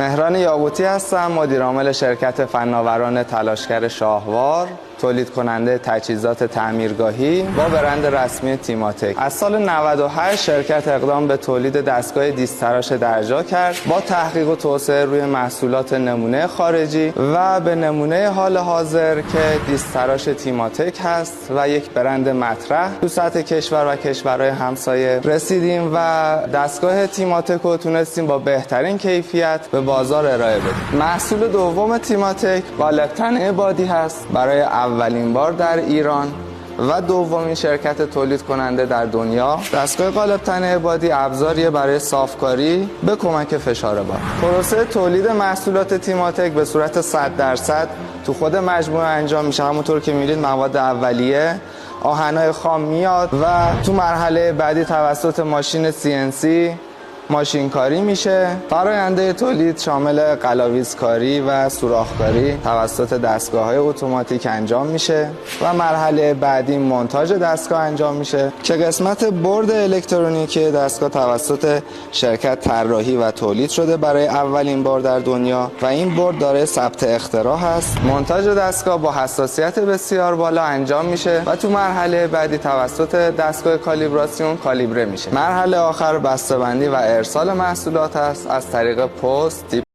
مهران یاقوتی هستم، مدیر عامل شرکت فناوران تلاشگر شاهوار، تولید کننده تجهیزات تعمیرگاهی با برند رسمی تیماتک. از سال 98 شرکت اقدام به تولید دستگاه دیستراش درجا کرد با تحقیق و توسعه روی محصولات نمونه خارجی و به نمونه حال حاضر که دیستراش تیماتک هست و یک برند مطرح تو سطح کشور و کشورهای همسایه رسیدیم و دستگاه تیماتک رو تونستیم با بهترین کیفیت به بازار ارائه بدیم. محصول دوم تیماتک قالب تنه بادی هست، برای اولین بار در ایران و دومین شرکت تولید کننده در دنیا. دستگاه قالب تنه بادی ابزاریه برای صافکاری به کمک فشار باد. پروسه تولید محصولات تیماتک به صورت 100% تو خود مجموعه انجام میشه. همونطور که می‌بینید مواد اولیه، آهن‌های خام میاد و تو مرحله بعدی توسط ماشین CNC ماشین کاری میشه. فراینده تولید شامل قلاویزکاری و سوراخکاری توسط دستگاه‌های اتوماتیک انجام میشه و مرحله بعدی مونتاژ دستگاه انجام میشه که قسمت برد الکترونیکی دستگاه توسط شرکت طراحی و تولید شده برای اولین بار در دنیا و این برد داره ثبت اختراع هست. مونتاژ دستگاه با حساسیت بسیار بالا انجام میشه و تو مرحله بعدی توسط دستگاه کالیبراسیون کالیبره میشه. مرحله آخر بسته‌بندی و ارسال محصولات است از طریق پست.